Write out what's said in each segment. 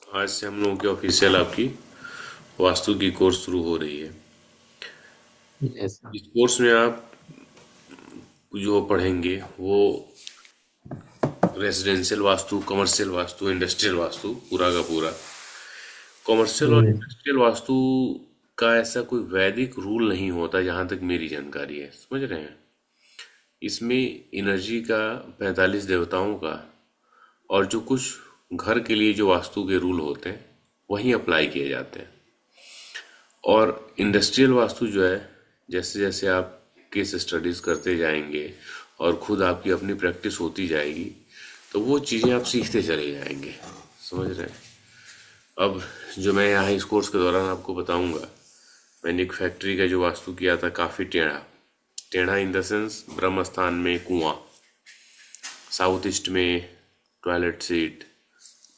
आज से हम लोगों की ऑफिशियल आपकी वास्तु की कोर्स शुरू हो रही है। यस। इस कोर्स में आप जो पढ़ेंगे वो residential vastu, commercial vastu, industrial vastu, पूरा का पूरा। कमर्शियल और हम्म। इंडस्ट्रियल वास्तु का ऐसा कोई वैदिक रूल नहीं होता, जहां तक मेरी जानकारी है, समझ रहे हैं। इसमें एनर्जी का, 45 देवताओं का, और जो कुछ घर के लिए जो वास्तु के रूल होते हैं वही अप्लाई किए जाते हैं। और इंडस्ट्रियल वास्तु जो है, जैसे जैसे आप केस स्टडीज करते जाएंगे और खुद आपकी अपनी प्रैक्टिस होती जाएगी, तो वो चीज़ें आप सीखते चले जाएंगे, समझ रहे हैं। अब जो मैं यहाँ इस कोर्स के दौरान आपको बताऊंगा, मैंने एक फैक्ट्री का जो वास्तु किया था, काफ़ी टेढ़ा। टेढ़ा इन द सेंस, ब्रह्म स्थान में कुआं, साउथ ईस्ट में टॉयलेट सीट।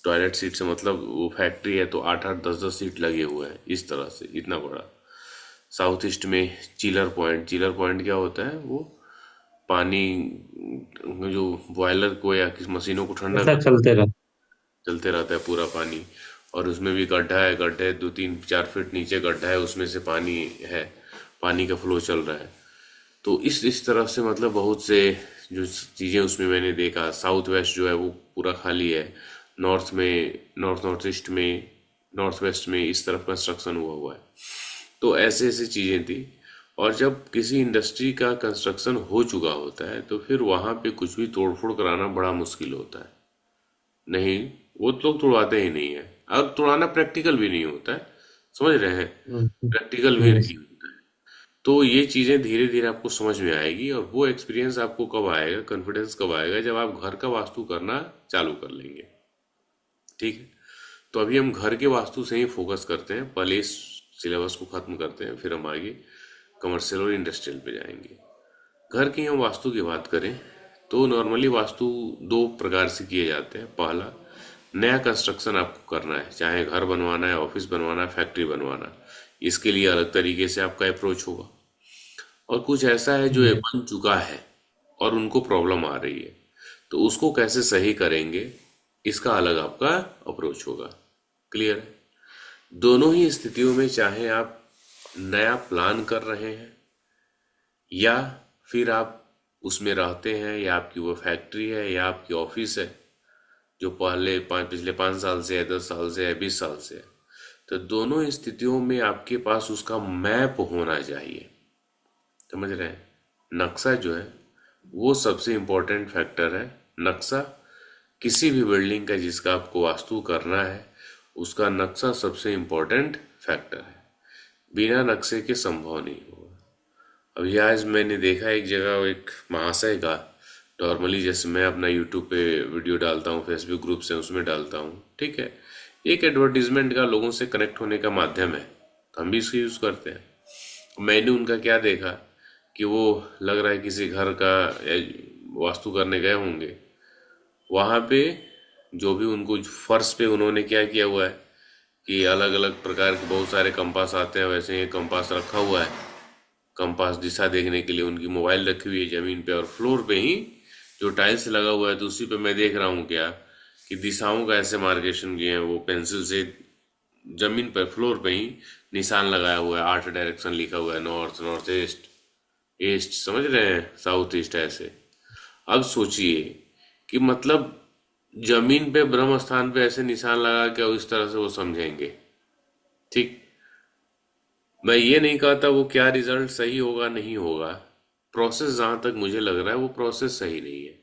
टॉयलेट सीट से मतलब वो फैक्ट्री है तो 8 8 10 10 सीट लगे हुए हैं, इस तरह से, इतना बड़ा। साउथ ईस्ट में चिलर पॉइंट। चिलर पॉइंट क्या होता है? वो पानी जो बॉयलर को या किस मशीनों को ठंडा ऐसा कर, चलते रहा। चलते रहता है पूरा पानी। और उसमें भी गड्ढा है, गड्ढे 2 3 4 फीट नीचे गड्ढा है, उसमें से पानी है, पानी का फ्लो चल रहा है। तो इस तरह से मतलब बहुत से जो चीज़ें उसमें मैंने देखा। साउथ वेस्ट जो है वो पूरा खाली है। नॉर्थ में, नॉर्थ ईस्ट में, नॉर्थ वेस्ट में इस तरफ कंस्ट्रक्शन हुआ हुआ है। तो ऐसे ऐसे चीज़ें थी। और जब किसी इंडस्ट्री का कंस्ट्रक्शन हो चुका होता है तो फिर वहाँ पे कुछ भी तोड़फोड़ कराना बड़ा मुश्किल होता है। नहीं, वो तो लोग तुड़वाते ही नहीं है, और तुड़ाना प्रैक्टिकल भी नहीं होता है, समझ रहे हैं। हम्म। प्रैक्टिकल भी हम्म। नहीं होता है। तो ये चीज़ें धीरे धीरे आपको समझ में आएगी, और वो एक्सपीरियंस आपको कब आएगा, कॉन्फिडेंस कब आएगा, जब आप घर का वास्तु करना चालू कर लेंगे। ठीक है। तो अभी हम घर के वास्तु से ही फोकस करते हैं, पहले इस सिलेबस को खत्म करते हैं, फिर हम आगे कमर्शियल और इंडस्ट्रियल पे जाएंगे। घर की हम वास्तु की बात करें तो नॉर्मली वास्तु दो प्रकार से किए जाते हैं। पहला, नया कंस्ट्रक्शन आपको करना है, चाहे घर बनवाना है, ऑफिस बनवाना है, फैक्ट्री बनवाना है, इसके लिए अलग तरीके से आपका अप्रोच होगा। और कुछ ऐसा है जो ये यस। बन चुका है और उनको प्रॉब्लम आ रही है, तो उसको कैसे सही करेंगे, इसका अलग आपका अप्रोच होगा। क्लियर है? दोनों ही स्थितियों में, चाहे आप नया प्लान कर रहे हैं या फिर आप उसमें रहते हैं, या आपकी वो फैक्ट्री है या आपकी ऑफिस है जो पिछले 5 साल से है, 10 साल से है, 20 साल से है, तो दोनों स्थितियों में आपके पास उसका मैप होना चाहिए। समझ रहे हैं। नक्शा जो है वो सबसे इम्पोर्टेंट फैक्टर है। नक्शा किसी भी बिल्डिंग का जिसका आपको वास्तु करना है, उसका नक्शा सबसे इम्पोर्टेंट फैक्टर है। बिना नक्शे के संभव नहीं होगा। अभी आज मैंने देखा एक जगह, एक महाशय का, नॉर्मली जैसे मैं अपना यूट्यूब पे वीडियो डालता हूँ, फेसबुक ग्रुप से उसमें डालता हूँ, ठीक है। एक एडवर्टीजमेंट का, लोगों से कनेक्ट होने का माध्यम है, तो हम भी इसको यूज़ करते हैं। मैंने उनका क्या देखा कि वो, लग रहा है किसी घर का वास्तु करने गए होंगे। वहाँ पे जो भी उनको फर्श पे उन्होंने क्या किया हुआ है कि अलग अलग प्रकार के बहुत सारे कंपास आते हैं, वैसे ही कंपास रखा हुआ है। कंपास दिशा देखने के लिए उनकी मोबाइल रखी हुई है जमीन पे, और फ्लोर पे ही जो टाइल्स लगा हुआ है, तो उसी पे मैं देख रहा हूँ क्या कि दिशाओं का ऐसे मार्केशन किए हैं वो पेंसिल से, जमीन पर फ्लोर पे ही निशान लगाया हुआ है। 8 डायरेक्शन लिखा हुआ है, नॉर्थ, नॉर्थ ईस्ट, ईस्ट, समझ रहे हैं, साउथ ईस्ट, ऐसे। अब सोचिए कि मतलब जमीन पे ब्रह्म स्थान पे ऐसे निशान लगा के इस तरह से वो समझेंगे। ठीक। मैं ये नहीं कहता वो क्या रिजल्ट सही होगा नहीं होगा। प्रोसेस जहां तक मुझे लग रहा है वो प्रोसेस सही नहीं है,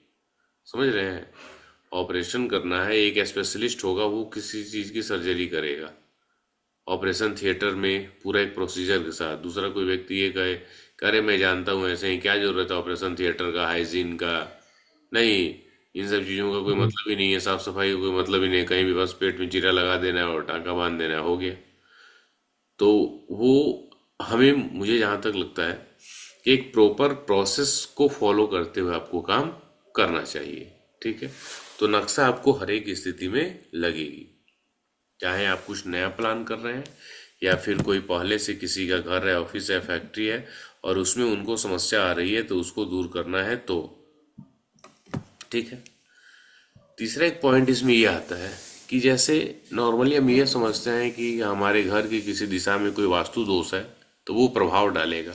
समझ रहे हैं। ऑपरेशन करना है, एक स्पेशलिस्ट होगा, वो किसी चीज की सर्जरी करेगा ऑपरेशन थिएटर में, पूरा एक प्रोसीजर के साथ। दूसरा कोई व्यक्ति ये कहे कि अरे मैं जानता हूँ ऐसे ही, क्या जरूरत है ऑपरेशन थिएटर का, हाइजीन का, नहीं, इन सब चीज़ों का कोई हम्म। मतलब ही नहीं है, साफ सफाई का कोई मतलब ही नहीं है, कहीं भी बस पेट में चीरा लगा देना है और टाँका बांध देना है, हो गया। तो वो, हमें, मुझे जहाँ तक लगता है कि एक प्रॉपर प्रोसेस को फॉलो करते हुए आपको काम करना चाहिए। ठीक है। तो नक्शा आपको हर एक स्थिति में लगेगी, चाहे आप कुछ नया प्लान कर रहे हैं या फिर कोई पहले से किसी का घर है, ऑफिस है, फैक्ट्री है, और उसमें उनको समस्या आ रही है तो उसको दूर करना है, तो ठीक है। तीसरा एक पॉइंट इसमें ये आता है कि जैसे नॉर्मली हम ये समझते हैं कि हमारे घर की किसी दिशा में कोई वास्तु दोष है तो वो प्रभाव डालेगा,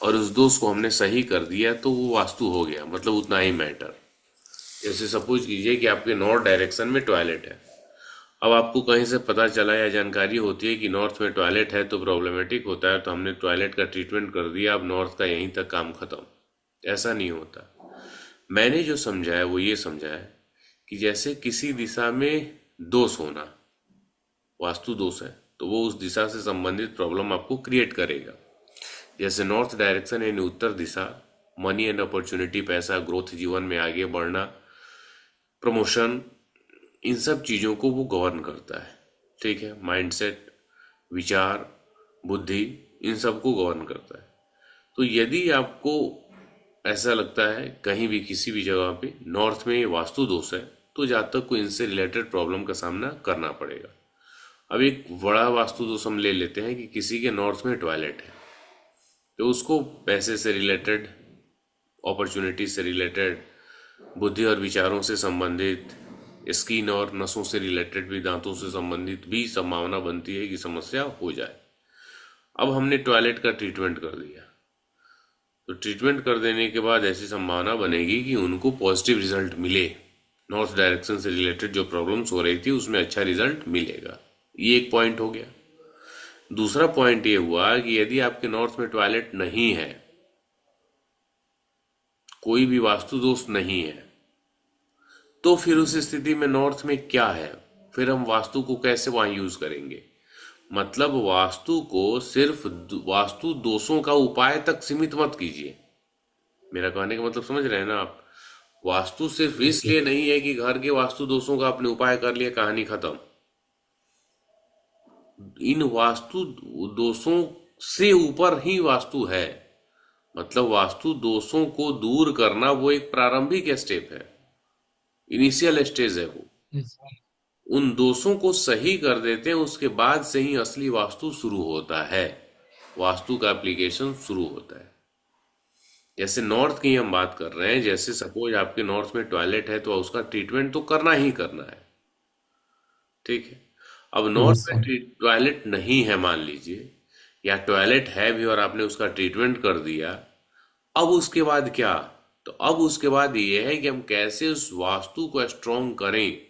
और उस दोष को हमने सही कर दिया तो वो वास्तु हो गया, मतलब उतना ही मैटर। जैसे सपोज कीजिए कि आपके नॉर्थ डायरेक्शन में टॉयलेट है। अब आपको कहीं से पता चला या जानकारी होती है कि नॉर्थ में टॉयलेट है तो प्रॉब्लमेटिक होता है, तो हमने टॉयलेट का ट्रीटमेंट कर दिया, अब नॉर्थ का यहीं तक काम खत्म। ऐसा नहीं होता। मैंने जो समझा है वो ये समझा है कि जैसे किसी दिशा में दोष होना, वास्तु दोष है, तो वो उस दिशा से संबंधित प्रॉब्लम आपको क्रिएट करेगा। जैसे नॉर्थ डायरेक्शन यानी उत्तर दिशा, मनी एंड अपॉर्चुनिटी, पैसा, ग्रोथ, जीवन में आगे बढ़ना, प्रमोशन, इन सब चीज़ों को वो गवर्न करता है। ठीक है, माइंडसेट, विचार, बुद्धि, इन सब को गवर्न करता है। तो यदि आपको ऐसा लगता है कहीं भी किसी भी जगह पे नॉर्थ में ये वास्तु दोष है, तो जातक को इनसे रिलेटेड प्रॉब्लम का सामना करना पड़ेगा। अब एक बड़ा वास्तु दोष हम ले लेते हैं कि किसी के नॉर्थ में टॉयलेट है, तो उसको पैसे से रिलेटेड, अपॉर्चुनिटी से रिलेटेड, बुद्धि और विचारों से संबंधित, स्किन और नसों से रिलेटेड भी, दांतों से संबंधित भी संभावना बनती है कि समस्या हो जाए। अब हमने टॉयलेट का ट्रीटमेंट कर दिया, तो ट्रीटमेंट कर देने के बाद ऐसी संभावना बनेगी कि उनको पॉजिटिव रिजल्ट मिले, नॉर्थ डायरेक्शन से रिलेटेड जो प्रॉब्लम्स हो रही थी उसमें अच्छा रिजल्ट मिलेगा। ये एक पॉइंट हो गया। दूसरा पॉइंट ये हुआ कि यदि आपके नॉर्थ में टॉयलेट नहीं है, कोई भी वास्तु दोष नहीं है, तो फिर उस स्थिति में नॉर्थ में क्या है, फिर हम वास्तु को कैसे वहां यूज करेंगे। मतलब वास्तु को सिर्फ वास्तु दोषों का उपाय तक सीमित मत कीजिए। मेरा कहने का मतलब समझ रहे हैं ना आप। वास्तु सिर्फ इसलिए नहीं है कि घर के वास्तु दोषों का आपने उपाय कर लिया, कहानी खत्म। इन वास्तु दोषों से ऊपर ही वास्तु है। मतलब वास्तु दोषों को दूर करना वो एक प्रारंभिक स्टेप है, इनिशियल स्टेज है वो। Yes. उन दोषों को सही कर देते हैं, उसके बाद से ही असली वास्तु शुरू होता है, वास्तु का एप्लीकेशन शुरू होता है। जैसे नॉर्थ की हम बात कर रहे हैं, जैसे सपोज आपके नॉर्थ में टॉयलेट है तो उसका ट्रीटमेंट तो करना ही करना है। ठीक है। अब नॉर्थ Yes, में sir. टॉयलेट नहीं है मान लीजिए, या टॉयलेट है भी और आपने उसका ट्रीटमेंट कर दिया, अब उसके बाद क्या। तो अब उसके बाद ये है कि हम कैसे उस वास्तु को स्ट्रॉन्ग करें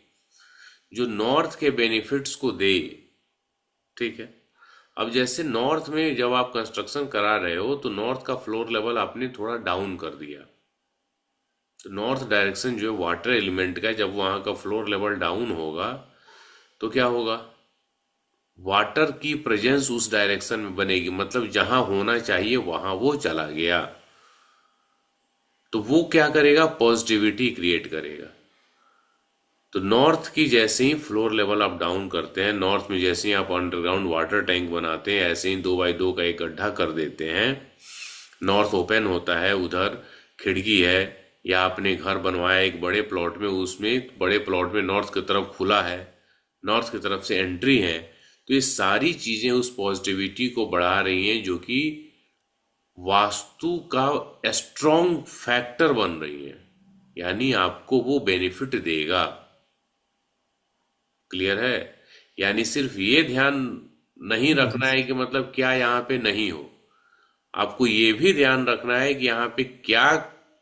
जो नॉर्थ के बेनिफिट्स को दे। ठीक है। अब जैसे नॉर्थ में जब आप कंस्ट्रक्शन करा रहे हो तो नॉर्थ का फ्लोर लेवल आपने थोड़ा डाउन कर दिया, तो नॉर्थ डायरेक्शन जो है वाटर एलिमेंट का, जब वहां का फ्लोर लेवल डाउन होगा तो क्या होगा, वाटर की प्रेजेंस उस डायरेक्शन में बनेगी, मतलब जहां होना चाहिए वहां वो चला गया, तो वो क्या करेगा, पॉजिटिविटी क्रिएट करेगा। तो नॉर्थ की जैसे ही फ्लोर लेवल आप डाउन करते हैं, नॉर्थ में जैसे ही आप अंडरग्राउंड वाटर टैंक बनाते हैं, ऐसे ही 2x2 का एक गड्ढा कर देते हैं, नॉर्थ ओपन होता है, उधर खिड़की है, या आपने घर बनवाया एक बड़े प्लॉट में, उसमें बड़े प्लॉट में नॉर्थ की तरफ खुला है, नॉर्थ की तरफ से एंट्री है, तो ये सारी चीजें उस पॉजिटिविटी को बढ़ा रही हैं जो कि वास्तु का स्ट्रॉन्ग फैक्टर बन रही है, यानी आपको वो बेनिफिट देगा। क्लियर है। यानी सिर्फ ये ध्यान नहीं रखना Yes. है कि मतलब क्या यहाँ पे नहीं हो, आपको ये भी ध्यान रखना है कि यहाँ पे क्या,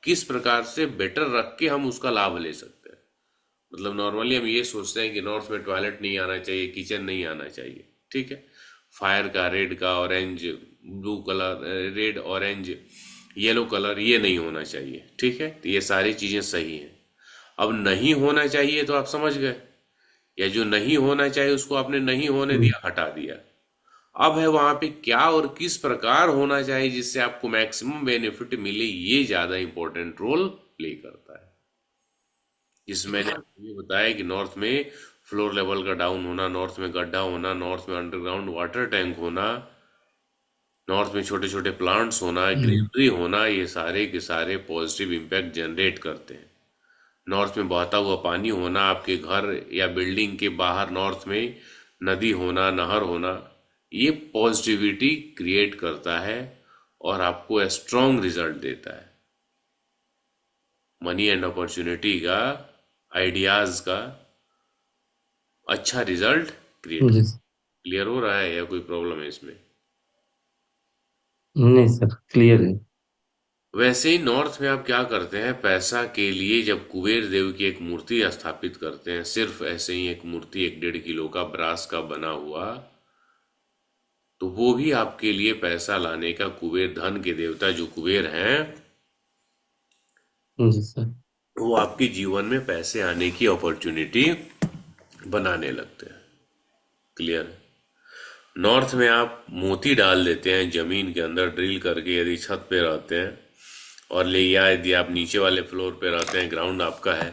किस प्रकार से बेटर रख के हम उसका लाभ ले सकते हैं। मतलब नॉर्मली हम ये सोचते हैं कि नॉर्थ में टॉयलेट नहीं आना चाहिए, किचन नहीं आना चाहिए। ठीक है। फायर का, रेड का, orange, blue colour, red, orange, yellow colour, ये नहीं होना चाहिए। ठीक है, तो ये सारी चीजें सही हैं। अब नहीं होना चाहिए तो आप समझ गए, या जो नहीं होना चाहिए उसको आपने नहीं होने Mm. दिया, हटा दिया। अब है वहां पे क्या और किस प्रकार होना चाहिए जिससे आपको मैक्सिमम बेनिफिट मिले, ये ज्यादा इंपॉर्टेंट रोल प्ले करता है। जिसमें मैंने आपको ये बताया कि नॉर्थ में फ्लोर लेवल का डाउन होना, नॉर्थ में गड्ढा होना, नॉर्थ में अंडरग्राउंड वाटर टैंक होना, नॉर्थ में छोटे छोटे प्लांट्स होना, Mm. ग्रीनरी होना, ये सारे के सारे पॉजिटिव इम्पैक्ट जनरेट करते हैं। नॉर्थ में बहता हुआ पानी होना, आपके घर या बिल्डिंग के बाहर नॉर्थ में नदी होना, नहर होना, ये पॉजिटिविटी क्रिएट करता है और आपको स्ट्रॉन्ग रिजल्ट देता है, मनी एंड अपॉर्चुनिटी का, आइडियाज का, अच्छा रिजल्ट क्रिएट कर। जी क्लियर हो रहा है या कोई प्रॉब्लम है इसमें? नहीं सर, क्लियर है। वैसे ही नॉर्थ में आप क्या करते हैं, पैसा के लिए जब कुबेर देव की एक मूर्ति स्थापित करते हैं, सिर्फ ऐसे ही एक मूर्ति 1-1.5 किलो का ब्रास का बना हुआ, तो वो भी आपके लिए पैसा लाने का, कुबेर धन के देवता जो कुबेर हैं, जी सर। वो आपके जीवन में पैसे आने की अपॉर्चुनिटी बनाने लगते हैं। क्लियर? नॉर्थ में आप मोती डाल देते हैं जमीन के अंदर ड्रिल करके, यदि छत पे रहते हैं, और ले, या यदि आप नीचे वाले फ्लोर पे रहते हैं, ग्राउंड आपका है,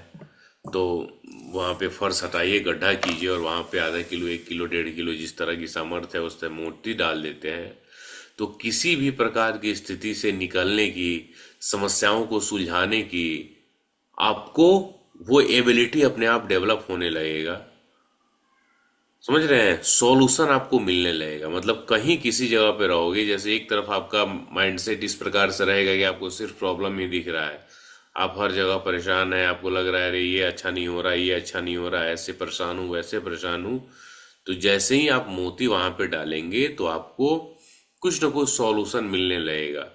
तो वहाँ पे फर्श हटाइए, गड्ढा कीजिए, और वहाँ पे आधा किलो, 1 किलो, 1.5 किलो, जिस तरह की सामर्थ्य है उस तरह मोती डाल देते हैं, तो किसी भी प्रकार की स्थिति से निकलने की, समस्याओं को सुलझाने की, आपको वो एबिलिटी अपने आप डेवलप होने लगेगा। समझ रहे हैं? सॉल्यूशन आपको मिलने लगेगा। मतलब कहीं किसी जगह पे रहोगे, जैसे एक तरफ आपका माइंडसेट इस प्रकार से रहेगा कि आपको सिर्फ प्रॉब्लम ही दिख रहा है, आप हर जगह परेशान है, आपको लग रहा है अरे ये अच्छा नहीं हो रहा, ये अच्छा नहीं हो रहा, ऐसे परेशान हूँ, वैसे परेशान हूँ, तो जैसे ही आप मोती वहां पे डालेंगे तो आपको कुछ ना कुछ सॉल्यूशन मिलने लगेगा।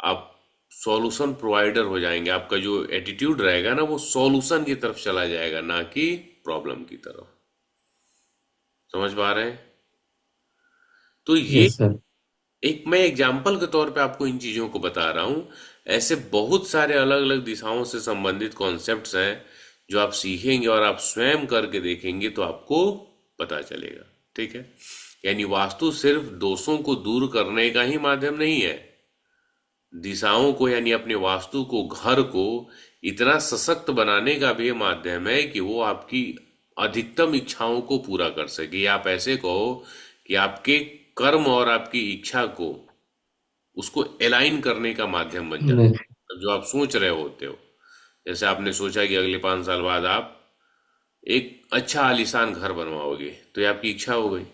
आप सॉल्यूशन प्रोवाइडर हो जाएंगे। आपका जो एटीट्यूड रहेगा ना, वो सॉल्यूशन की तरफ चला जाएगा, ना कि प्रॉब्लम की तरफ। समझ पा रहे हैं? तो ये यस सर। एक मैं एग्जाम्पल के तौर पे आपको इन चीजों को बता रहा हूं। ऐसे बहुत सारे अलग अलग दिशाओं से संबंधित कॉन्सेप्ट्स हैं जो आप सीखेंगे और आप स्वयं करके देखेंगे तो आपको पता चलेगा। ठीक है? यानी वास्तु सिर्फ दोषों को दूर करने का ही माध्यम नहीं है, दिशाओं को यानी अपने वास्तु को, घर को इतना सशक्त बनाने का भी ये माध्यम है कि वो आपकी अधिकतम इच्छाओं को पूरा कर सके। या आप ऐसे कहो कि आपके कर्म और आपकी इच्छा को, उसको अलाइन करने का माध्यम बन जाता नहीं। है। जो आप सोच रहे होते हो, जैसे आपने सोचा कि अगले 5 साल बाद आप एक अच्छा आलीशान घर बनवाओगे, तो ये आपकी इच्छा हो गई।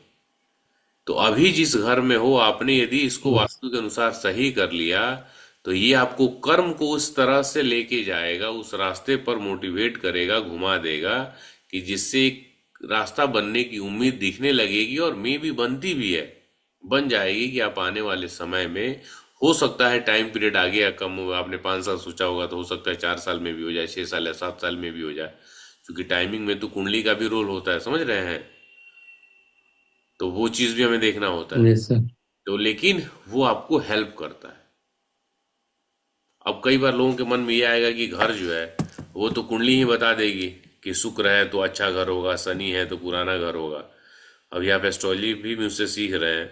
तो अभी जिस घर में हो, आपने यदि इसको यस। वास्तु के अनुसार सही कर लिया, तो ये आपको कर्म को उस तरह से लेके जाएगा, उस रास्ते पर मोटिवेट करेगा, घुमा देगा, कि जिससे एक रास्ता बनने की उम्मीद दिखने लगेगी, और मे भी बनती भी है, बन जाएगी, कि आप आने वाले समय में, हो सकता है टाइम पीरियड आगे या कम हो, आपने 5 साल सोचा होगा तो हो सकता है 4 साल में भी हो जाए, 6 साल या 7 साल में भी हो जाए, क्योंकि टाइमिंग में तो कुंडली का भी रोल होता है। समझ रहे हैं? तो वो चीज भी हमें देखना होता है। Yes sir. तो लेकिन वो आपको हेल्प करता है। अब कई बार लोगों के मन में ये आएगा कि घर जो है, वो तो कुंडली ही बता देगी कि शुक्र है तो अच्छा घर होगा, शनि है तो पुराना घर होगा। अभी आप एस्ट्रोलॉजी भी मुझसे सीख रहे हैं,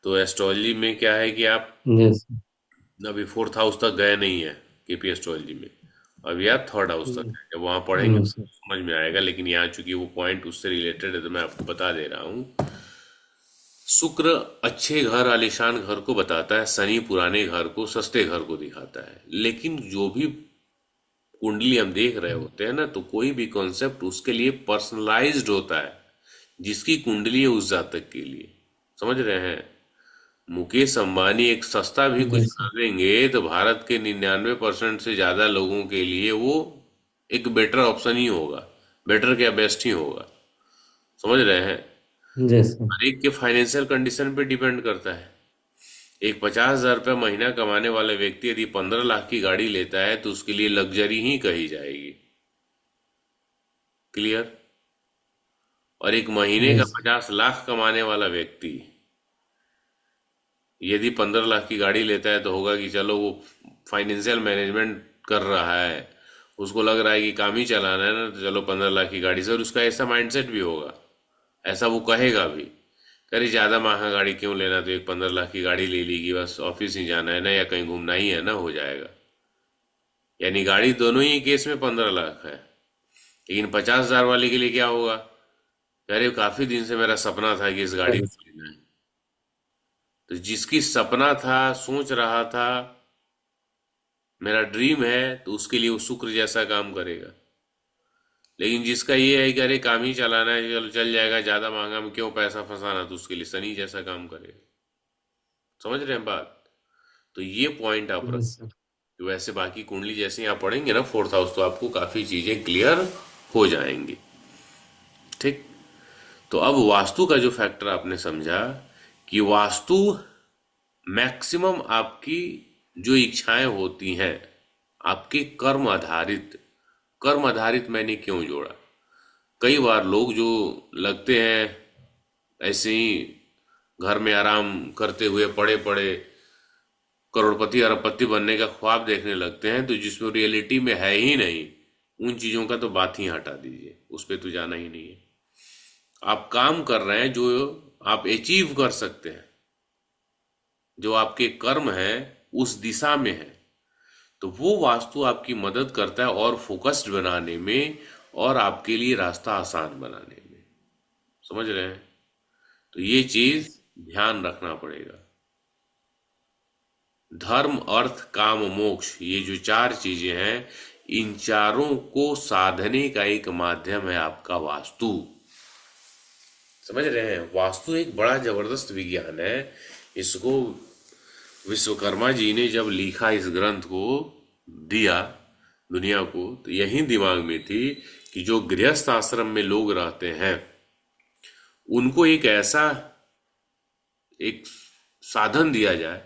तो एस्ट्रोलॉजी में क्या है कि आप यस। अभी 4th हाउस तक गए नहीं है केपी एस्ट्रोलॉजी में, अभी आप 3rd हाउस तक है। जब वहां पढ़ेंगे नो तो सर। समझ में आएगा, लेकिन यहाँ चूंकि वो पॉइंट उससे रिलेटेड है तो मैं आपको बता दे रहा हूँ। शुक्र अच्छे घर, आलीशान घर को बताता है, शनि पुराने घर को, सस्ते घर को दिखाता है। लेकिन जो भी कुंडली हम देख रहे होते हैं ना, तो कोई भी कॉन्सेप्ट उसके लिए पर्सनलाइज्ड होता है, जिसकी कुंडली है उस जातक के लिए। समझ रहे हैं? मुकेश अंबानी एक सस्ता भी कुछ यस सर। कर देंगे तो भारत के 99% से ज्यादा लोगों के लिए वो एक बेटर ऑप्शन ही होगा, बेटर क्या बेस्ट ही होगा। समझ रहे हैं? Yes sir. हर एक के फाइनेंशियल कंडीशन पे डिपेंड करता है। एक 50,000 रुपया महीना कमाने वाला व्यक्ति यदि 15 लाख की गाड़ी लेता है तो उसके लिए लग्जरी ही कही जाएगी। क्लियर? और एक महीने का यस। 50 लाख कमाने वाला व्यक्ति यदि 15 लाख की गाड़ी लेता है, तो होगा कि चलो वो फाइनेंशियल मैनेजमेंट कर रहा है, उसको लग रहा है कि काम ही चलाना है ना, तो चलो 15 लाख की गाड़ी से। और उसका ऐसा माइंडसेट भी होगा, ऐसा वो कहेगा भी, अरे ज्यादा महंगा गाड़ी क्यों लेना, तो एक 15 लाख की गाड़ी ले ली कि बस ऑफिस ही जाना है ना, या कहीं घूमना ही है ना, हो जाएगा। यानी गाड़ी दोनों ही केस में 15 लाख है। लेकिन 50,000 वाले के लिए क्या होगा, अरे काफी दिन से मेरा सपना था कि इस गाड़ी सर। को लेना है। तो जिसकी सपना था, सोच रहा था, मेरा ड्रीम है, तो उसके लिए वो शुक्र जैसा काम करेगा। लेकिन जिसका ये है कि अरे काम ही चलाना है, चलो चल जाएगा, ज्यादा महंगा में क्यों पैसा फंसाना, तो उसके लिए शनि जैसा काम करेगा। समझ रहे हैं बात? तो ये पॉइंट आप रख। Yes sir. तो वैसे बाकी कुंडली जैसे ही आप पढ़ेंगे ना 4th हाउस, तो आपको काफी चीजें क्लियर हो जाएंगी। ठीक? तो अब वास्तु का जो फैक्टर आपने समझा कि वास्तु मैक्सिमम आपकी जो इच्छाएं होती हैं आपके कर्म आधारित मैंने क्यों जोड़ा? कई बार लोग जो लगते हैं ऐसे ही घर में आराम करते हुए पड़े पड़े करोड़पति अरबपति बनने का ख्वाब देखने लगते हैं, तो जिसमें रियलिटी में है ही नहीं, उन चीजों का तो बात ही हटा दीजिए, उस पे तो जाना ही नहीं है। आप काम कर रहे हैं जो आप अचीव कर सकते हैं, जो आपके कर्म है उस दिशा में है, तो वो वास्तु आपकी मदद करता है और फोकस्ड बनाने में और आपके लिए रास्ता आसान बनाने में। समझ रहे हैं? तो ये चीज ध्यान रखना पड़ेगा। धर्म अर्थ काम मोक्ष, ये जो चार चीजें हैं, इन चारों को साधने का एक माध्यम है आपका वास्तु। समझ रहे हैं? वास्तु एक बड़ा जबरदस्त विज्ञान है। इसको विश्वकर्मा जी ने जब लिखा, इस ग्रंथ को दिया दुनिया को, तो यही दिमाग में थी कि जो गृहस्थ आश्रम में लोग रहते हैं उनको एक ऐसा एक साधन दिया जाए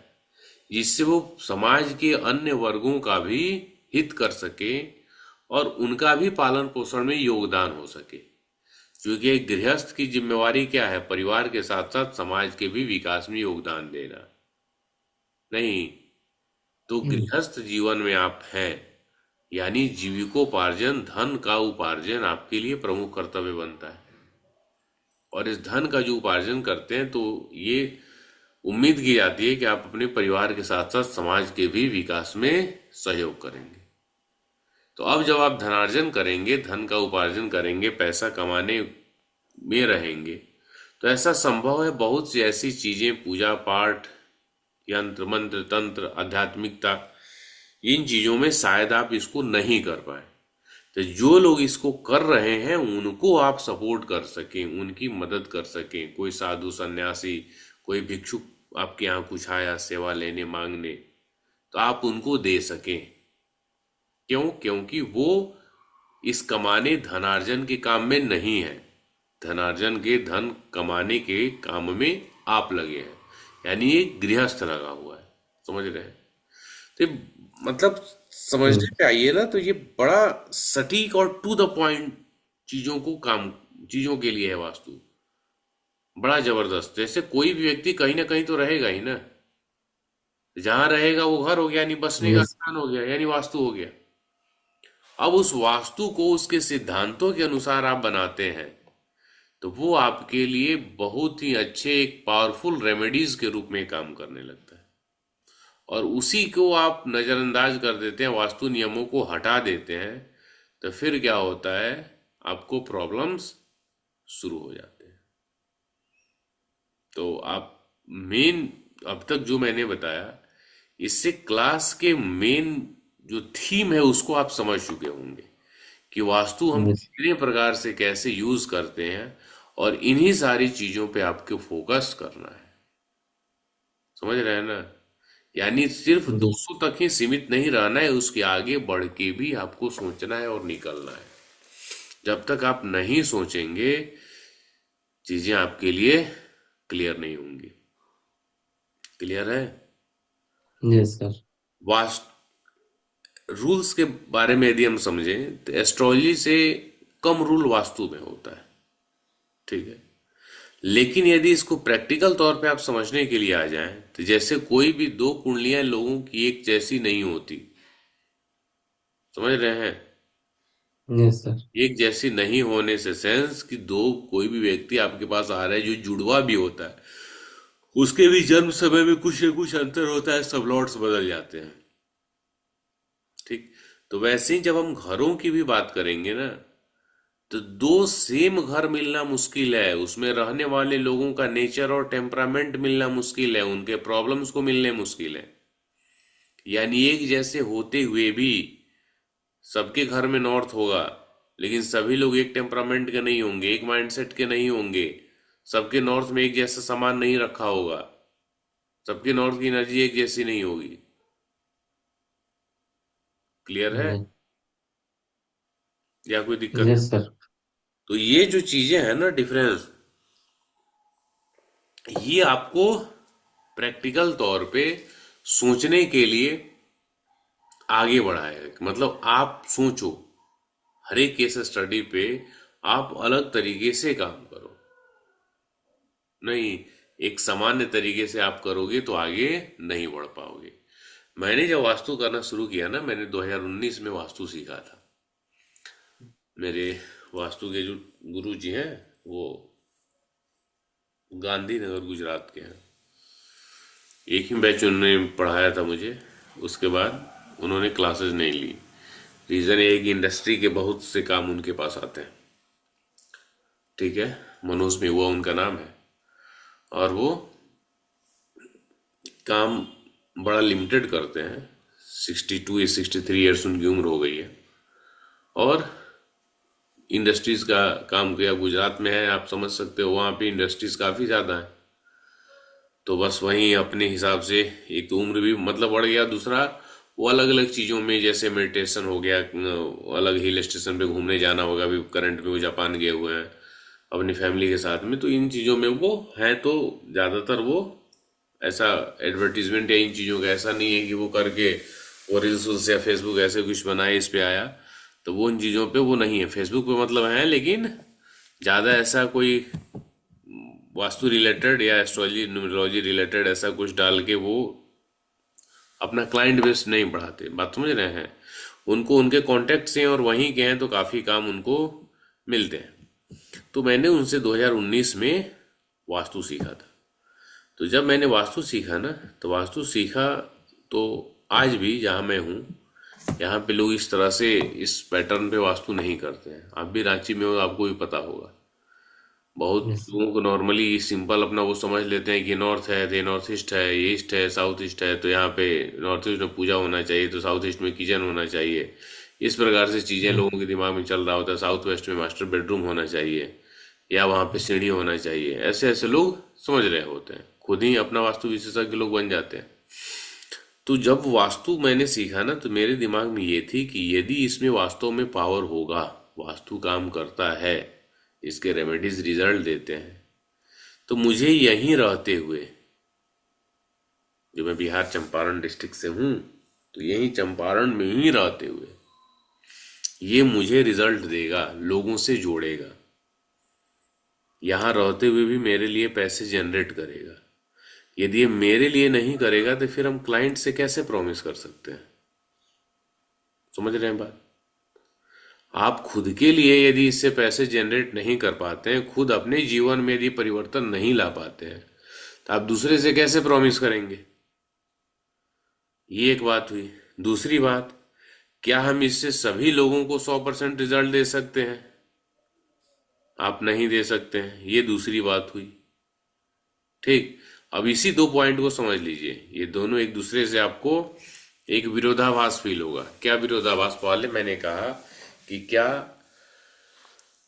जिससे वो समाज के अन्य वर्गों का भी हित कर सके और उनका भी पालन पोषण में योगदान हो सके। क्योंकि एक गृहस्थ की जिम्मेवारी क्या है? परिवार के साथ साथ समाज के भी विकास में योगदान देना। नहीं तो हम्म, गृहस्थ जीवन में आप हैं, यानी जीविकोपार्जन, धन का उपार्जन आपके लिए प्रमुख कर्तव्य बनता है। और इस धन का जो उपार्जन करते हैं तो ये उम्मीद की जाती है कि आप अपने परिवार के साथ साथ समाज के भी विकास में सहयोग करेंगे। तो अब जब आप धनार्जन करेंगे, धन का उपार्जन करेंगे, पैसा कमाने में रहेंगे, तो ऐसा संभव है बहुत सी ऐसी चीजें, पूजा पाठ, यंत्र मंत्र तंत्र, आध्यात्मिकता, इन चीजों में शायद आप इसको नहीं कर पाए। तो जो लोग इसको कर रहे हैं उनको आप सपोर्ट कर सकें, उनकी मदद कर सकें। कोई साधु सन्यासी, कोई भिक्षुक आपके यहाँ कुछ आया सेवा लेने मांगने, तो आप उनको दे सकें। क्यों? क्योंकि वो इस कमाने धनार्जन के काम में नहीं है, धनार्जन के धन कमाने के काम में आप लगे हैं, यानी ये गृहस्थ लगा हुआ है। समझ रहे हैं? तो मतलब समझने हम्म, पे आइए ना, तो ये बड़ा सटीक और टू द पॉइंट चीजों के लिए है वास्तु। बड़ा जबरदस्त। जैसे कोई भी व्यक्ति कहीं ना कहीं तो रहेगा ही ना, जहां रहेगा वो घर हो गया, यानी बसने का यस। स्थान हो गया, यानी वास्तु हो गया। अब उस वास्तु को उसके सिद्धांतों के अनुसार आप बनाते हैं तो वो आपके लिए बहुत ही अच्छे एक पावरफुल रेमेडीज के रूप में काम करने लगता है। और उसी को आप नजरअंदाज कर देते हैं, वास्तु नियमों को हटा देते हैं, तो फिर क्या होता है? आपको प्रॉब्लम्स शुरू हो जाते हैं। तो आप मेन, अब तक जो मैंने बताया, इससे क्लास के मेन जो थीम है उसको आप समझ चुके होंगे कि वास्तु हम यस। कितने प्रकार से कैसे यूज करते हैं, और इन्हीं सारी चीजों पे आपको फोकस करना है। समझ रहे हैं ना? यानी सिर्फ जी। 200 तक ही सीमित नहीं रहना है, उसके आगे बढ़ के भी आपको सोचना है और निकलना है। जब तक आप नहीं सोचेंगे, चीजें आपके लिए क्लियर नहीं होंगी। क्लियर है? Yes sir. वास्तु रूल्स के बारे में यदि हम समझें तो एस्ट्रोलॉजी से कम रूल वास्तु में होता है। ठीक है? लेकिन यदि इसको प्रैक्टिकल तौर पे आप समझने के लिए आ जाएं, तो जैसे कोई भी दो कुंडलियां लोगों की एक जैसी नहीं होती। समझ रहे हैं? Yes sir. एक जैसी नहीं होने से सेंस कि दो, कोई भी व्यक्ति आपके पास आ रहा है जो जुड़वा भी होता है, उसके भी जन्म समय में कुछ न कुछ अंतर होता है, सब लॉट्स बदल जाते हैं। ठीक? तो वैसे ही जब हम घरों की भी बात करेंगे ना, तो दो सेम घर मिलना मुश्किल है, उसमें रहने वाले लोगों का नेचर और टेम्परामेंट मिलना मुश्किल है, उनके प्रॉब्लम्स को मिलने मुश्किल है। यानी एक जैसे होते हुए भी सबके घर में नॉर्थ होगा, लेकिन सभी लोग एक टेम्परामेंट के नहीं होंगे, एक माइंडसेट के नहीं होंगे। सबके नॉर्थ में एक जैसा सामान नहीं रखा होगा, सबके नॉर्थ की एनर्जी एक जैसी नहीं होगी। क्लियर है? या कोई दिक्कत है? Yes sir. तो ये जो चीजें हैं ना, डिफरेंस, ये आपको प्रैक्टिकल तौर पे सोचने के लिए आगे बढ़ाएगा। मतलब आप सोचो, हर एक केस स्टडी पे आप अलग तरीके से काम करो, नहीं एक सामान्य तरीके से आप करोगे तो आगे नहीं बढ़ पाओगे। मैंने जब वास्तु करना शुरू किया ना, मैंने 2019 में वास्तु सीखा था। मेरे वास्तु के जो गुरु जी हैं वो गांधीनगर गुजरात के हैं। एक ही बैच उन्होंने पढ़ाया था मुझे, उसके बाद उन्होंने क्लासेस नहीं ली। रीज़न ये है कि इंडस्ट्री के बहुत से काम उनके पास आते हैं, ठीक है। मनोज मेहुआ उनका नाम है, और वो काम बड़ा लिमिटेड करते हैं। 62 या 63 ईयर्स उनकी उम्र हो गई है, और इंडस्ट्रीज का काम किया। गुजरात में है, आप समझ सकते हो, वहाँ पे इंडस्ट्रीज काफ़ी ज़्यादा है। तो बस वहीं अपने हिसाब से, एक तो उम्र भी मतलब बढ़ गया, दूसरा वो अलग अलग चीज़ों में, जैसे मेडिटेशन हो गया, अलग हिल स्टेशन पे घूमने जाना होगा। अभी करंट में वो जापान गए हुए हैं अपनी फैमिली के साथ में, तो इन चीज़ों में वो हैं। तो ज़्यादातर वो ऐसा एडवर्टीजमेंट या इन चीज़ों का ऐसा नहीं है कि वो करके वो रील्स या फेसबुक ऐसे कुछ बनाए इस पे आया। तो वो उन चीज़ों पे वो नहीं है। फेसबुक पे मतलब है, लेकिन ज़्यादा ऐसा कोई वास्तु रिलेटेड या एस्ट्रोलॉजी न्यूमरोलॉजी रिलेटेड ऐसा कुछ डाल के वो अपना क्लाइंट बेस नहीं बढ़ाते। बात समझ रहे हैं? उनको उनके कॉन्टेक्ट्स हैं और वहीं के हैं, तो काफ़ी काम उनको मिलते हैं। तो मैंने उनसे 2019 में वास्तु सीखा था। तो जब मैंने वास्तु सीखा ना, तो वास्तु सीखा तो आज भी जहाँ मैं हूँ, यहाँ पे लोग इस तरह से इस पैटर्न पे वास्तु नहीं करते हैं। आप भी रांची में हो, आपको भी पता होगा। बहुत यस लोगों को नॉर्मली सिंपल अपना वो समझ लेते हैं कि नॉर्थ है तो ये नॉर्थ ईस्ट है, ये ईस्ट है साउथ ईस्ट है, तो यहाँ पे नॉर्थ ईस्ट में पूजा होना चाहिए तो साउथ ईस्ट में किचन होना चाहिए। इस प्रकार से चीज़ें लोगों के दिमाग में चल रहा होता है। साउथ वेस्ट में मास्टर बेडरूम होना चाहिए, या वहाँ पे सीढ़ी होना चाहिए। ऐसे ऐसे लोग समझ रहे होते हैं, खुद ही अपना वास्तु विशेषज्ञ लोग बन जाते हैं। तो जब वास्तु मैंने सीखा ना, तो मेरे दिमाग में ये थी कि यदि इसमें वास्तव में पावर होगा, वास्तु काम करता है, इसके रेमेडीज रिजल्ट देते हैं, तो मुझे यहीं रहते हुए, जो मैं बिहार चंपारण डिस्ट्रिक्ट से हूँ, तो यहीं चंपारण में ही रहते हुए ये मुझे रिजल्ट देगा, लोगों से जोड़ेगा, यहाँ रहते हुए भी मेरे लिए पैसे जनरेट करेगा। यदि ये मेरे लिए नहीं करेगा, तो फिर हम क्लाइंट से कैसे प्रॉमिस कर सकते हैं? समझ रहे हैं बात? आप खुद के लिए यदि इससे पैसे जनरेट नहीं कर पाते हैं, खुद अपने जीवन में यदि परिवर्तन नहीं ला पाते हैं, तो आप दूसरे से कैसे प्रॉमिस करेंगे? ये एक बात हुई। दूसरी बात, क्या हम इससे सभी लोगों को 100% रिजल्ट दे सकते हैं? आप नहीं दे सकते हैं, ये दूसरी बात हुई। ठीक। अब इसी दो पॉइंट को समझ लीजिए, ये दोनों एक दूसरे से आपको एक विरोधाभास फील होगा। क्या विरोधाभास? पहले मैंने कहा कि क्या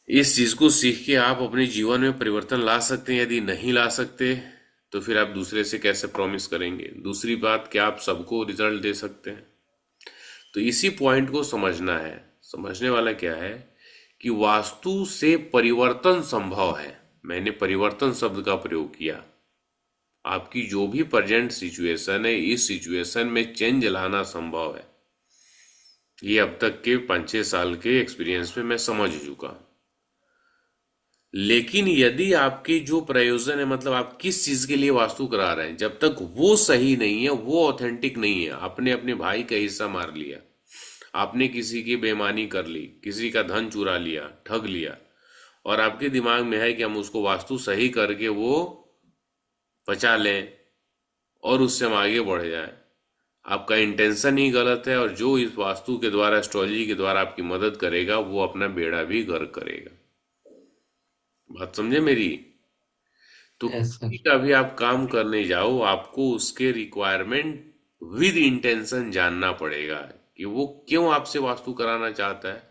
इस चीज को सीख के आप अपने जीवन में परिवर्तन ला सकते हैं? यदि नहीं ला सकते, तो फिर आप दूसरे से कैसे प्रॉमिस करेंगे? दूसरी बात, क्या आप सबको रिजल्ट दे सकते हैं? तो इसी पॉइंट को समझना है। समझने वाला क्या है कि वास्तु से परिवर्तन संभव है। मैंने परिवर्तन शब्द का प्रयोग किया। आपकी जो भी प्रेजेंट सिचुएशन है, इस सिचुएशन में चेंज लाना संभव है। ये अब तक के 5-6 साल के एक्सपीरियंस में मैं समझ चुका हूं। लेकिन यदि आपके जो प्रयोजन है, मतलब आप किस चीज के लिए वास्तु करा रहे हैं, जब तक वो सही नहीं है, वो ऑथेंटिक नहीं है, आपने अपने भाई का हिस्सा मार लिया, आपने किसी की बेईमानी कर ली, किसी का धन चुरा लिया, ठग लिया, और आपके दिमाग में है कि हम उसको वास्तु सही करके वो बचा लें और उससे हम आगे बढ़ जाए, आपका इंटेंशन ही गलत है। और जो इस वास्तु के द्वारा, एस्ट्रोलॉजी के द्वारा आपकी मदद करेगा, वो अपना बेड़ा भी गर्क करेगा। बात समझे मेरी? तो यस किसी सर। का भी आप काम करने जाओ, आपको उसके रिक्वायरमेंट विद इंटेंशन जानना पड़ेगा कि वो क्यों आपसे वास्तु कराना चाहता है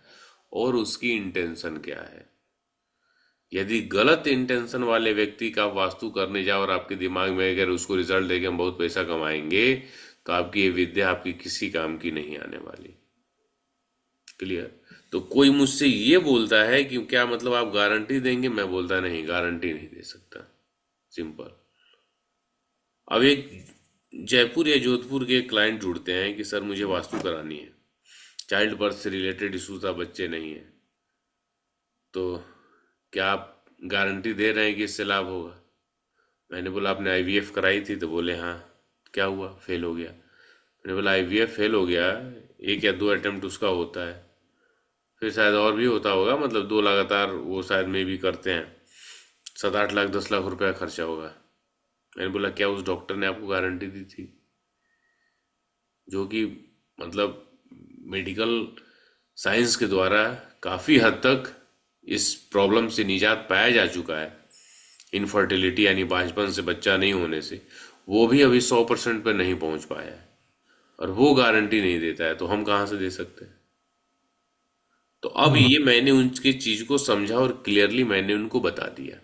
और उसकी इंटेंशन क्या है। यदि गलत इंटेंशन वाले व्यक्ति का आप वास्तु करने जाओ और आपके दिमाग में अगर उसको रिजल्ट देके हम बहुत पैसा कमाएंगे, तो आपकी ये विद्या आपकी किसी काम की नहीं आने वाली। क्लियर? तो कोई मुझसे ये बोलता है कि क्या मतलब आप गारंटी देंगे, मैं बोलता नहीं, गारंटी नहीं दे सकता। सिंपल। अब एक जयपुर या जोधपुर के क्लाइंट जुड़ते हैं कि सर मुझे वास्तु करानी है, चाइल्ड बर्थ से रिलेटेड इशू था, बच्चे नहीं है, तो क्या आप गारंटी दे रहे हैं कि इससे लाभ होगा? मैंने बोला आपने आईवीएफ कराई थी? तो बोले हाँ। क्या हुआ? फेल हो गया। मैंने बोला आईवीएफ फेल हो गया, एक या दो अटेम्प्ट उसका होता है, फिर शायद और भी होता होगा, मतलब दो लगातार वो शायद में भी करते हैं, 7-8 लाख 10 लाख रुपया खर्चा होगा। मैंने बोला क्या उस डॉक्टर ने आपको गारंटी दी थी, जो कि मतलब मेडिकल साइंस के द्वारा काफ़ी हद तक इस प्रॉब्लम से निजात पाया जा चुका है, इनफर्टिलिटी यानी बांझपन से बच्चा नहीं होने से, वो भी अभी 100% पर नहीं पहुंच पाया है, और वो गारंटी नहीं देता है, तो हम कहाँ से दे सकते हैं? तो अब हाँ। ये मैंने उनकी चीज को समझा और क्लियरली मैंने उनको बता दिया।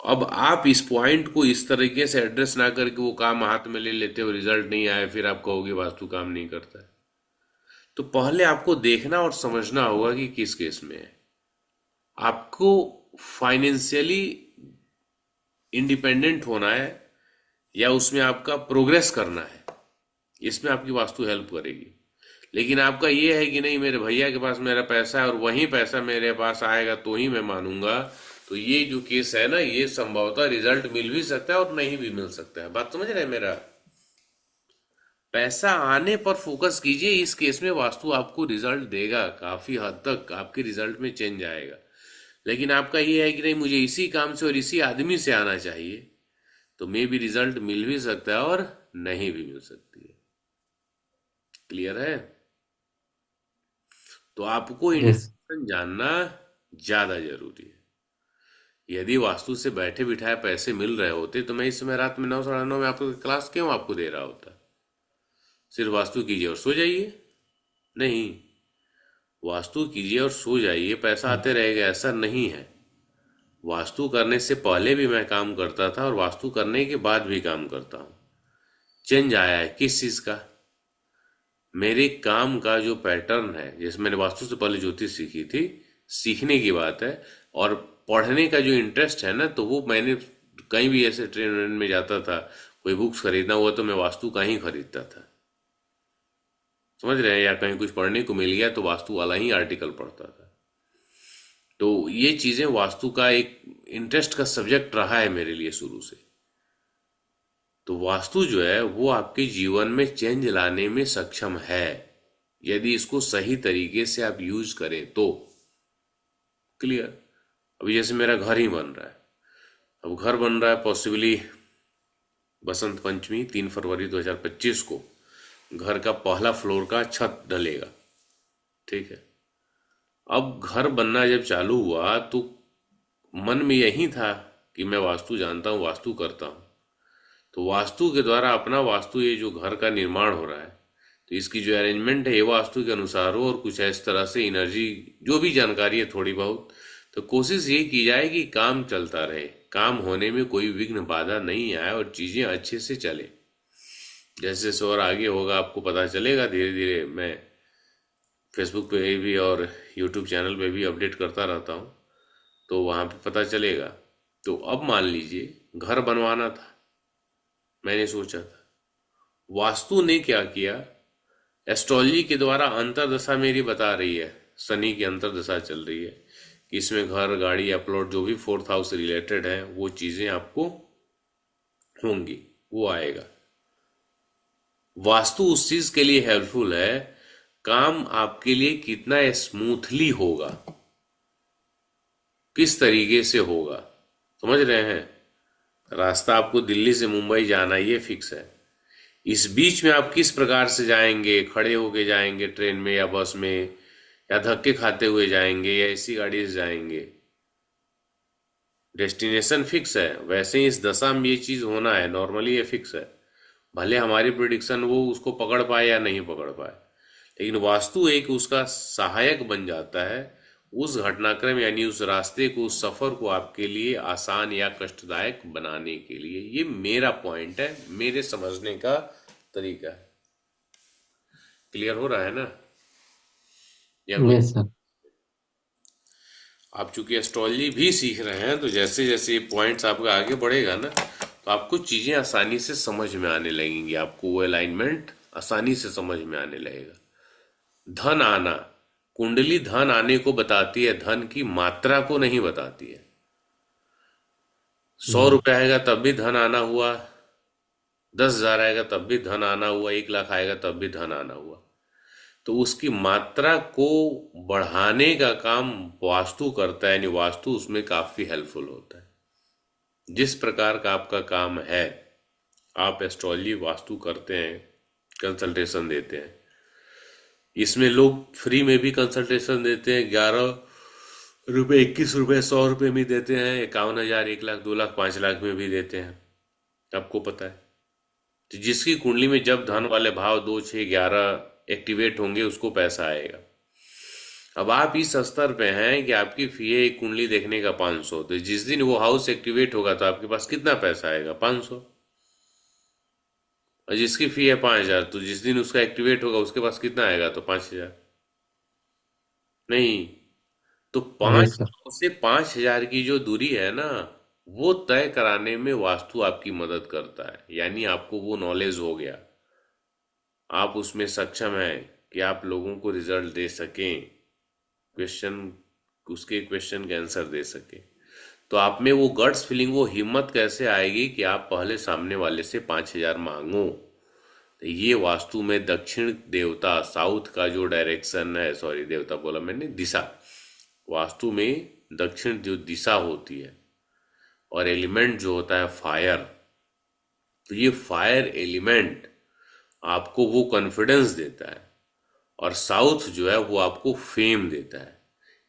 अब आप इस पॉइंट को इस तरीके से एड्रेस ना करके वो काम हाथ में ले लेते हो, रिजल्ट नहीं आया, फिर आप कहोगे वास्तु काम नहीं करता है। तो पहले आपको देखना और समझना होगा कि किस केस में है। आपको फाइनेंशियली इंडिपेंडेंट होना है या उसमें आपका प्रोग्रेस करना है, इसमें आपकी वास्तु हेल्प करेगी। लेकिन आपका ये है कि नहीं मेरे भैया के पास मेरा पैसा है और वही पैसा मेरे पास आएगा तो ही मैं मानूंगा, तो ये जो केस है ना, ये संभवतः रिजल्ट मिल भी सकता है और नहीं भी मिल सकता है। बात समझ रहे हैं मेरा? पैसा आने पर फोकस कीजिए, इस केस में वास्तु आपको रिजल्ट देगा, काफी हद तक आपके रिजल्ट में चेंज आएगा। लेकिन आपका ये है कि नहीं मुझे इसी काम से और इसी आदमी से आना चाहिए, तो मे भी रिजल्ट मिल भी सकता है और नहीं भी मिल सकती है। क्लियर है? तो आपको यस। इंट्रोडक्शन जानना ज्यादा जरूरी है। यदि वास्तु से बैठे बिठाए पैसे मिल रहे होते तो मैं इस समय रात में 9 साढ़े 9 में आपको क्लास क्यों आपको दे रहा होता? सिर्फ वास्तु कीजिए और सो जाइए? नहीं, वास्तु कीजिए और सो जाइए, पैसा आते रहेगा ऐसा नहीं है। वास्तु करने से पहले भी मैं काम करता था और वास्तु करने के बाद भी काम करता हूँ। चेंज आया है किस चीज का? मेरे काम का जो पैटर्न है, जैसे मैंने वास्तु से पहले ज्योतिष सीखी थी, सीखने की बात है, और पढ़ने का जो इंटरेस्ट है ना, तो वो मैंने कहीं भी ऐसे ट्रेन व्रेन में जाता था, कोई बुक्स खरीदना हुआ तो मैं वास्तु का ही खरीदता था। समझ रहे हैं? या कहीं कुछ पढ़ने को मिल गया तो वास्तु वाला ही आर्टिकल पढ़ता था। तो ये चीजें वास्तु का एक इंटरेस्ट का सब्जेक्ट रहा है मेरे लिए शुरू से। तो वास्तु जो है वो आपके जीवन में चेंज लाने में सक्षम है, यदि इसको सही तरीके से आप यूज करें तो। क्लियर? अभी जैसे मेरा घर ही बन रहा है, अब घर बन रहा है पॉसिबली बसंत पंचमी 3 फरवरी 2025 को घर का पहला फ्लोर का छत ढलेगा। ठीक है? अब घर बनना जब चालू हुआ तो मन में यही था कि मैं वास्तु जानता हूँ, वास्तु करता हूँ, तो वास्तु के द्वारा अपना वास्तु, ये जो घर का निर्माण हो रहा है, तो इसकी जो अरेंजमेंट है ये वास्तु के अनुसार हो, और कुछ इस तरह से एनर्जी जो भी जानकारी है थोड़ी बहुत, तो कोशिश ये की जाए कि काम चलता रहे, काम होने में कोई विघ्न बाधा नहीं आए और चीजें अच्छे से चले। जैसे जैसे और आगे होगा आपको पता चलेगा, धीरे धीरे मैं फेसबुक पे भी और यूट्यूब चैनल पे भी अपडेट करता रहता हूँ, तो वहाँ पे पता चलेगा। तो अब मान लीजिए घर बनवाना था, मैंने सोचा था, वास्तु ने क्या किया, एस्ट्रोलॉजी के द्वारा अंतरदशा मेरी बता रही है, शनि की अंतरदशा चल रही है, कि इसमें घर गाड़ी या प्लॉट जो भी फोर्थ हाउस से रिलेटेड है वो चीजें आपको होंगी, वो आएगा। वास्तु उस चीज के लिए हेल्पफुल है, काम आपके लिए कितना स्मूथली होगा, किस तरीके से होगा। समझ रहे हैं? रास्ता आपको दिल्ली से मुंबई जाना ये फिक्स है, इस बीच में आप किस प्रकार से जाएंगे, खड़े होके जाएंगे ट्रेन में या बस में, या धक्के खाते हुए जाएंगे या एसी गाड़ी से जाएंगे, डेस्टिनेशन फिक्स है। वैसे ही इस दशा में ये चीज होना है, नॉर्मली ये फिक्स है, भले हमारी प्रिडिक्शन वो उसको पकड़ पाए या नहीं पकड़ पाए, लेकिन वास्तु एक उसका सहायक बन जाता है, उस घटनाक्रम यानी उस रास्ते को, उस सफर को आपके लिए आसान या कष्टदायक बनाने के लिए। ये मेरा पॉइंट है, मेरे समझने का तरीका है। क्लियर हो रहा है ना? या कोई? Yes sir. आप चूंकि एस्ट्रोलॉजी भी सीख रहे हैं, तो जैसे जैसे ये पॉइंट्स आपका आगे बढ़ेगा ना, तो आपको चीजें आसानी से समझ में आने लगेंगी, आपको वो अलाइनमेंट आसानी से समझ में आने लगेगा। धन आना, कुंडली धन आने को बताती है, धन की मात्रा को नहीं बताती है। 100 रुपये आएगा तब भी धन आना हुआ, 10,000 आएगा तब भी धन आना हुआ, 1 लाख आएगा तब भी धन आना हुआ। तो उसकी मात्रा को बढ़ाने का काम वास्तु करता है, यानी वास्तु उसमें काफी हेल्पफुल होता है। जिस प्रकार का आपका काम है, आप एस्ट्रोलॉजी वास्तु करते हैं, कंसल्टेशन देते हैं, इसमें लोग फ्री में भी कंसल्टेशन देते हैं, 11 रुपये, 21 रुपये, 100 रुपये में देते हैं, 51,000, 1 लाख, 2 लाख, 5 लाख में भी देते हैं। आपको पता है, तो जिसकी कुंडली में जब धन वाले भाव 2, 6, 11 एक्टिवेट होंगे उसको पैसा आएगा। अब आप इस स्तर पे हैं कि आपकी फी है एक कुंडली देखने का 500, तो जिस दिन वो हाउस एक्टिवेट होगा तो आपके पास कितना पैसा आएगा? 500। और जिसकी फी है 5,000, तो जिस दिन उसका एक्टिवेट होगा उसके पास कितना आएगा? तो 5,000। नहीं, तो यस पांच सर। से 5,000 की जो दूरी है ना, वो तय कराने में वास्तु आपकी मदद करता है। यानी आपको वो नॉलेज हो गया, आप उसमें सक्षम हैं कि आप लोगों को रिजल्ट दे सकें, क्वेश्चन, उसके क्वेश्चन के आंसर दे सकें। तो आप में वो गट्स फीलिंग, वो हिम्मत कैसे आएगी कि आप पहले सामने वाले से 5,000 मांगो? तो ये वास्तु में दक्षिण देवता, साउथ का जो डायरेक्शन है, सॉरी देवता बोला मैंने, दिशा, वास्तु में दक्षिण जो दिशा होती है और एलिमेंट जो होता है फायर, तो ये फायर एलिमेंट आपको वो कॉन्फिडेंस देता है, और साउथ जो है वो आपको फेम देता है।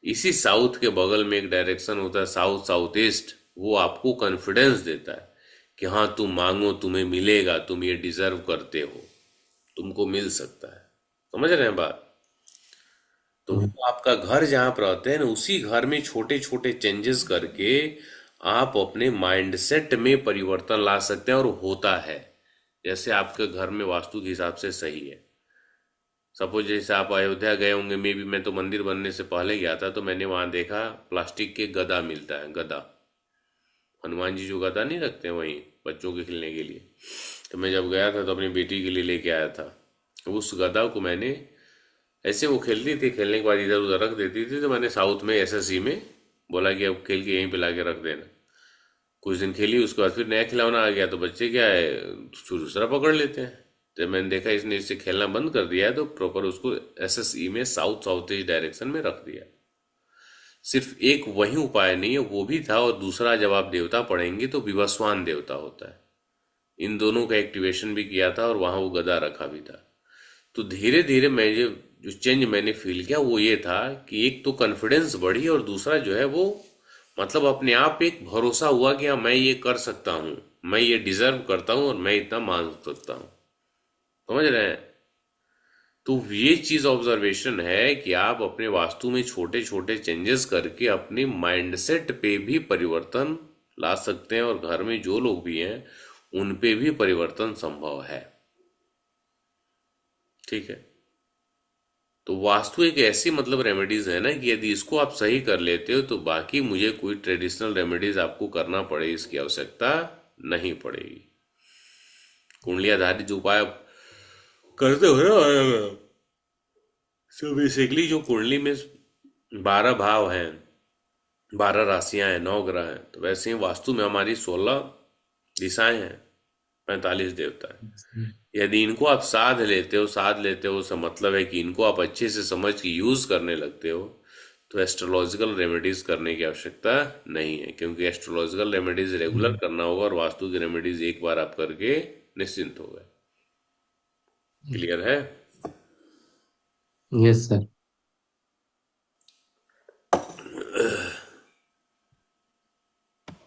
इसी साउथ के बगल में एक डायरेक्शन होता है साउथ साउथ ईस्ट, वो आपको कॉन्फिडेंस देता है कि हाँ तुम मांगो तुम्हें मिलेगा, तुम ये डिजर्व करते हो, तुमको मिल सकता है। समझ रहे हैं बात? तो वो आपका घर जहाँ पर रहते हैं ना, उसी घर में छोटे छोटे चेंजेस करके आप अपने माइंडसेट में परिवर्तन ला सकते हैं, और होता है। जैसे आपके घर में वास्तु के हिसाब से सही है, सपोज जैसे आप अयोध्या गए होंगे, मे बी, मैं तो मंदिर बनने से पहले गया था, तो मैंने वहां देखा प्लास्टिक के गदा मिलता है, गदा, हनुमान जी जो गदा नहीं रखते हैं वहीं बच्चों के खेलने के लिए। तो मैं जब गया था तो अपनी बेटी के लिए लेके आया था। तो उस गदा को मैंने, ऐसे वो खेलती थी, खेलने के बाद इधर उधर रख देती थी, तो मैंने साउथ में एसएससी में बोला कि अब खेल के यहीं पे लाके रख देना। कुछ दिन खेली, उसके बाद फिर नया खिलौना आ गया, तो बच्चे क्या है, दूसरा पकड़ लेते हैं। तो मैंने देखा इसने इससे खेलना बंद कर दिया है, तो प्रॉपर उसको एसएसई में साउथ साउथ ईस्ट डायरेक्शन में रख दिया। सिर्फ एक वही उपाय नहीं है, वो भी था, और दूसरा जब आप देवता पढ़ेंगे तो विवस्वान देवता होता है, इन दोनों का एक्टिवेशन भी किया था और वहां वो गदा रखा भी था। तो धीरे धीरे मैं जो चेंज मैंने फील किया वो ये था कि एक तो कॉन्फिडेंस बढ़ी, और दूसरा जो है वो, मतलब अपने आप एक भरोसा हुआ कि हाँ मैं ये कर सकता हूँ, मैं ये डिजर्व करता हूँ, और मैं इतना मान सकता हूँ। समझ रहे हैं? तो ये चीज ऑब्जर्वेशन है कि आप अपने वास्तु में छोटे छोटे चेंजेस करके अपने माइंडसेट पे भी परिवर्तन ला सकते हैं, और घर में जो लोग भी हैं उन पे भी परिवर्तन संभव है। ठीक है? तो वास्तु एक ऐसी, मतलब रेमेडीज है ना, कि यदि इसको आप सही कर लेते हो तो बाकी मुझे कोई ट्रेडिशनल रेमेडीज आपको करना पड़े इसकी आवश्यकता नहीं पड़ेगी। कुंडली आधारित जो उपाय आप करते हो ना, सो बेसिकली जो कुंडली में 12 भाव हैं, 12 राशियां हैं, 9 ग्रह हैं, तो वैसे ही वास्तु में हमारी 16 दिशाएं हैं, 45 देवता है। यदि इनको आप साध लेते हो, उसका मतलब है कि इनको आप अच्छे से समझ के यूज करने लगते हो, तो एस्ट्रोलॉजिकल रेमेडीज करने की आवश्यकता नहीं है, क्योंकि एस्ट्रोलॉजिकल रेमेडीज रेगुलर करना होगा, और वास्तु की रेमेडीज एक बार आप करके निश्चिंत हो गए। क्लियर है? Yes sir.